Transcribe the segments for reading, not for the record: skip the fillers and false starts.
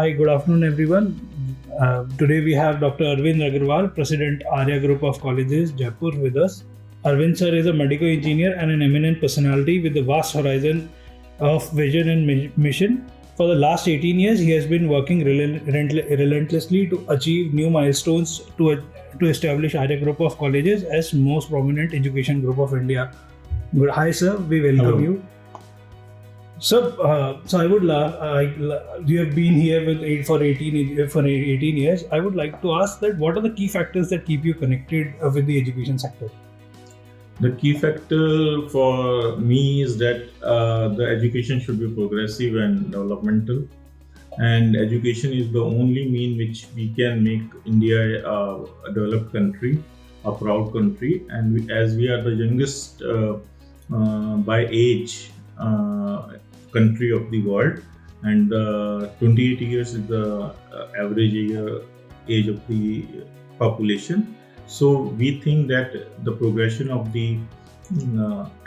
Hi, good afternoon, everyone. Today we have Dr. Arvind Agrawal, President Arya Group of Colleges, Jaipur, with us. Arvind sir is a medical engineer and an eminent personality with a vast horizon of vision and mission. For the last 18 years, he has been working relentlessly to achieve new milestones to establish Arya Group of Colleges as most prominent education group of India. Good. Hi, sir. We welcome Hello. you. So, I would you have been here for 18 years. I would like to ask that what are the key factors that keep you connected with the education sector? The key factor for me is that the education should be progressive and developmental, and education is the only mean which we can make India a developed country, a proud country, and as we are the youngest by age country of the world, and 28 years is the average age of the population. So we think that the progression of the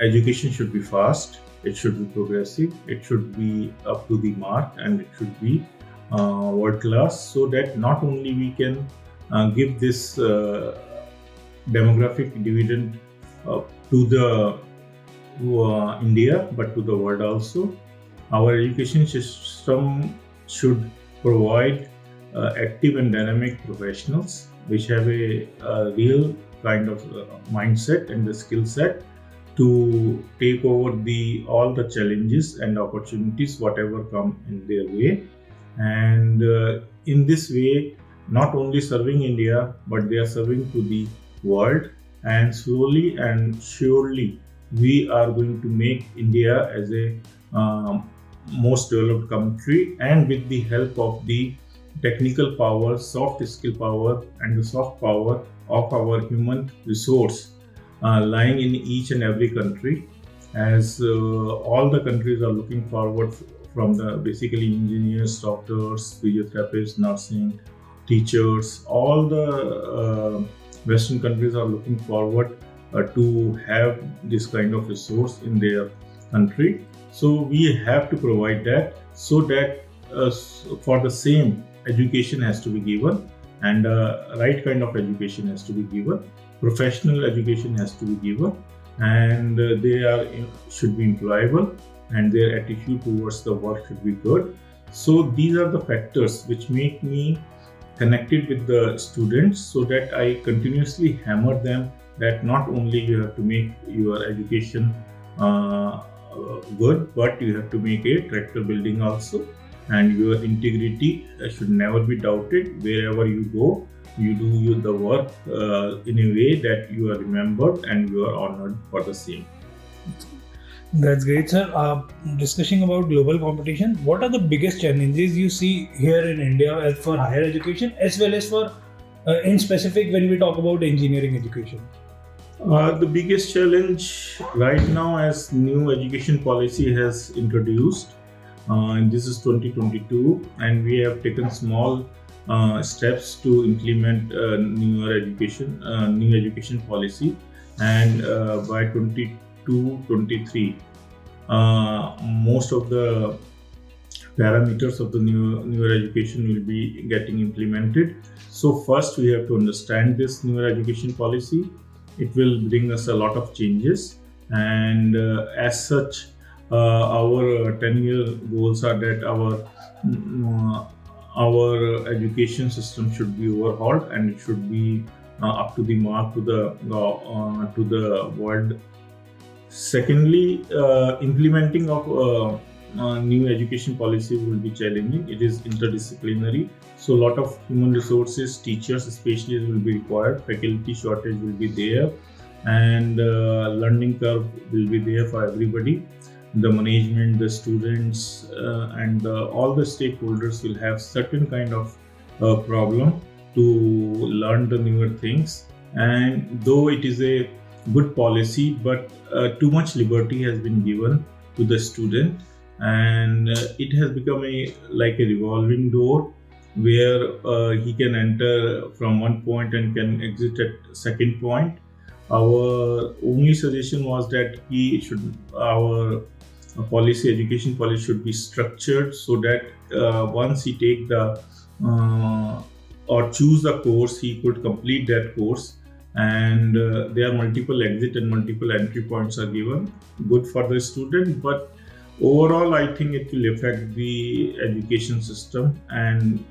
education should be fast, it should be progressive, it should be up to the mark, and it should be world class, so that not only we can give this demographic dividend to the India, but to the world also. Our education system should provide active and dynamic professionals which have a real kind of mindset and the skill set to take over all the challenges and opportunities whatever come in their way, and in this way not only serving India but they are serving to the world, and slowly and surely we are going to make India as a most developed country, and with the help of the technical power, soft skill power, and the soft power of our human resource lying in each and every country, as all the countries are looking forward from the basically engineers, doctors, physiotherapists, nursing, teachers. All the Western countries are looking forward to have this kind of resource in their country. So we have to provide that, so that for the same education has to be given, and right kind of education has to be given, professional education has to be given, and should be employable, and their attitude towards the work should be good. So these are the factors which make me connected with the students, so that I continuously hammer them that not only you have to make your education good, but you have to make a character building also, and your integrity should never be doubted. Wherever you go, you do the work in a way that you are remembered and you are honored for the same. That's great, sir. Discussing about global competition, what are the biggest challenges you see here in India for higher education, as well as for in specific when we talk about engineering education? The biggest challenge right now, as new education policy has introduced, and this is 2022, and we have taken small steps to implement new education policy, and by 22-23, most of the parameters of the newer education will be getting implemented. So first we have to understand this newer education policy. It will bring us a lot of changes, and as such our 10-year goals are that our education system should be overhauled, and it should be up to the mark to the world. Secondly, implementing of new education policy will be challenging. It is interdisciplinary, so a lot of human resources, teachers, specialists will be required. Faculty shortage will be there, and learning curve will be there for everybody. The management, the students, and all the stakeholders will have certain kind of problem to learn the newer things. And though it is a good policy, but too much liberty has been given to the student, and it has become like a revolving door, where he can enter from one point and can exit at second point. Our only suggestion was that our education policy should be structured so that once he take the or choose the course, he could complete that course. And there are multiple exit and multiple entry points are given, good for the student, but overall I think it will affect the education system. And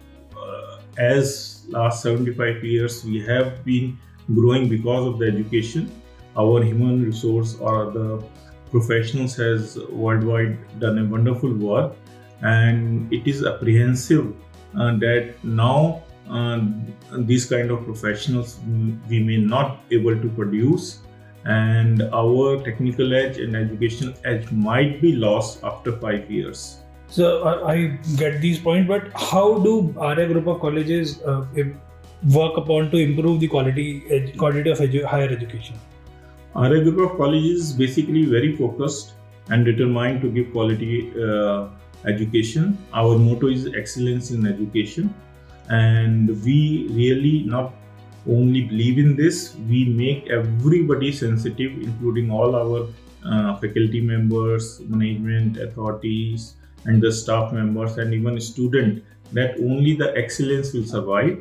as last 75 years we have been growing because of the education, our human resource or the professionals has worldwide done a wonderful work, and it is apprehensive that now these kind of professionals we may not able to produce, and our technical edge and educational edge might be lost after 5 years. So I get these points, but how do Arya Group of Colleges work upon to improve the quality of higher education? Arya Group of Colleges is basically very focused and determined to give quality education. Our motto is excellence in education, and we really not only believe in this, we make everybody sensitive, including all our faculty members, management, authorities, and the staff members, and even student, that only the excellence will survive,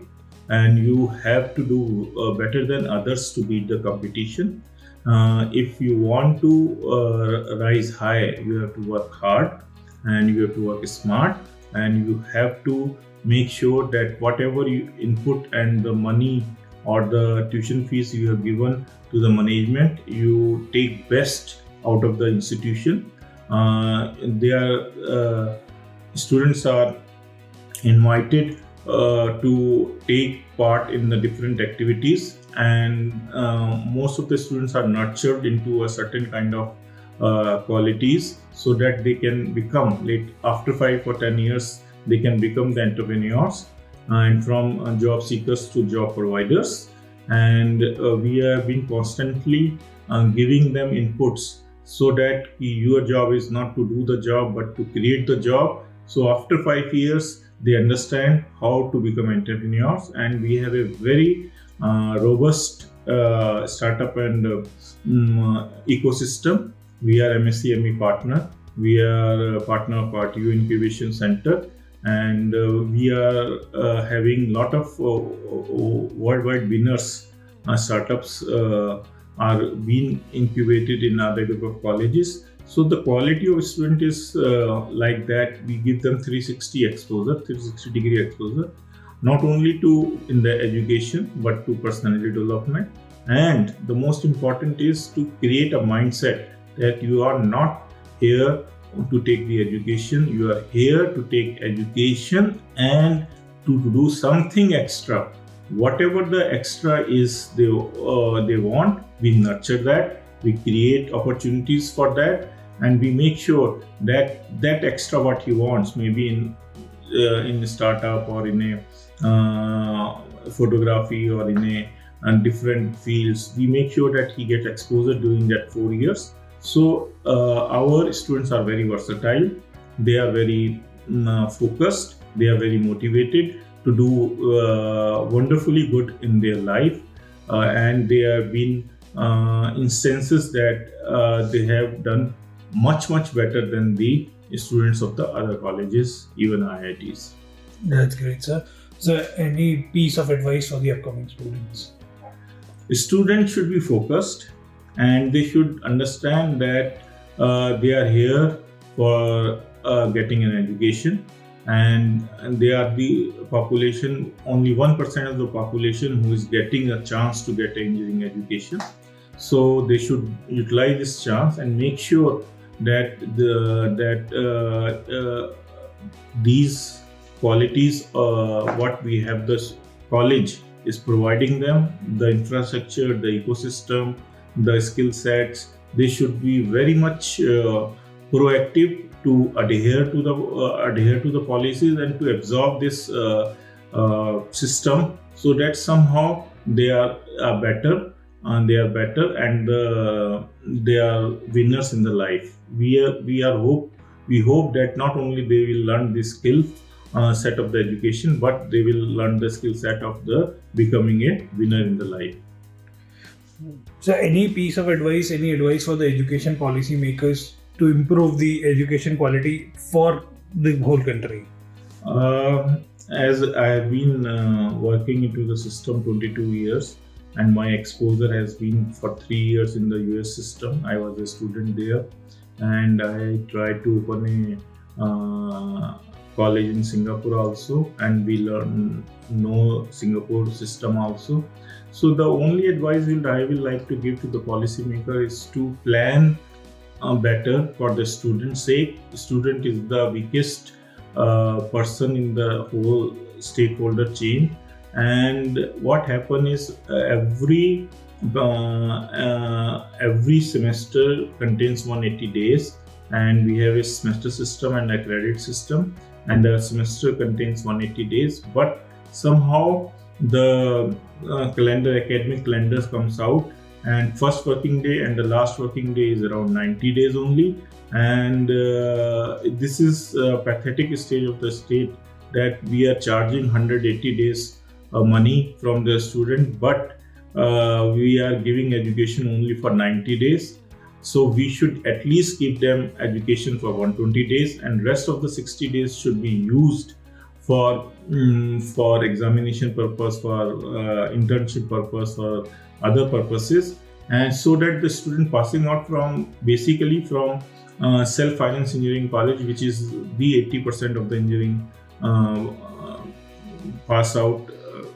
and you have to do better than others to beat the competition. If you want to rise high, you have to work hard, and you have to work smart, and you have to make sure that whatever you input and the money or the tuition fees you have given to the management, you take best out of the institution. Students are invited to take part in the different activities, and most of the students are nurtured into a certain kind of qualities so that they can become, after 5 or 10 years, they can become the entrepreneurs, and from job seekers to job providers. And we have been constantly giving them inputs so that your job is not to do the job but to create the job. So after 5 years, they understand how to become entrepreneurs, and we have a very robust startup and ecosystem. We are MSCME partner. We are a partner of RTO Incubation Center, and we are having a lot of worldwide winners. Startups are being incubated in other group of colleges. So the quality of student is like that. We give them 360 exposure, 360 degree exposure, not only to in the education but to personality development. And the most important is to create a mindset that you are not here to take the education, you are here to take education and to do something extra. Whatever the extra is they want, we nurture that, we create opportunities for that, and we make sure that that extra what he wants, maybe in a startup or in a photography or in a different fields, we make sure that he gets exposure during that 4 years. So our students are very versatile, they are very focused, they are very motivated to do wonderfully good in their life, and there have been instances that they have done much better than the students of the other colleges, even IITs. That's great, sir. So any piece of advice for the upcoming students? Students should be focused, and they should understand that they are here for getting an education, and they are the population, only 1% of the population who is getting a chance to get an engineering education. So they should utilize this chance and make sure that these qualities what we have this college is providing them, the infrastructure, the ecosystem, the skill sets, they should be very much proactive to adhere to the policies and to absorb this system, so that somehow they are better and they are winners in the life. We hope that not only they will learn the skill set of the education, but they will learn the skill set of the becoming a winner in the life. So any piece of advice, any advice for the education policy makers to improve the education quality for the whole country? As I have been working into the system 22 years, and my exposure has been for 3 years in the US system. I was a student there, and I tried to open a college in Singapore also, and we know Singapore system also. So the only advice I will like to give to the policymaker is to plan better for the student's sake. The student is the weakest person in the whole stakeholder chain, and what happen is every semester contains 180 days, and we have a semester system and a credit system, and the semester contains 180 days, but somehow the academic calendar comes out, and first working day and the last working day is around 90 days only. And this is a pathetic stage of the state, that we are charging 180 days money from the student, but we are giving education only for 90 days. So we should at least give them education for 120 days, and rest of the 60 days should be used for examination purpose, for internship purpose, for other purposes, and so that the student passing out from self-finance engineering college, which is the 80% of the engineering pass out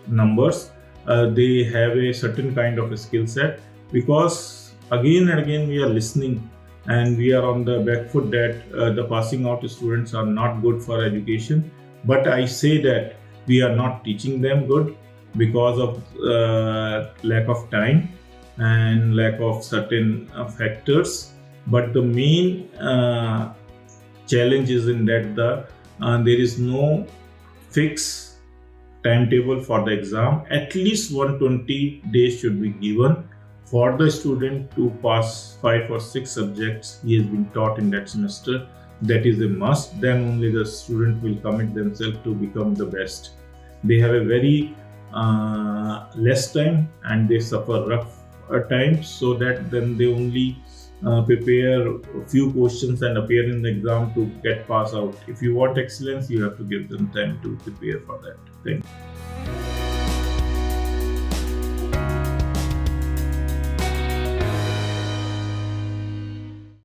numbers, they have a certain kind of a skill set, because again and again we are listening and we are on the back foot that the passing out students are not good for education. But I say that we are not teaching them good because of lack of time and lack of certain factors. But the main challenge is in that there is no fixed timetable for the exam. At least 120 days should be given for the student to pass 5 or 6 subjects he has been taught in that semester. That is a must. Then only the student will commit themselves to become the best. They have a very less time, and they suffer rough times, so that then they only prepare a few questions and appear in the exam to get pass out. If you want excellence, you have to give them time to prepare for that. Thank you.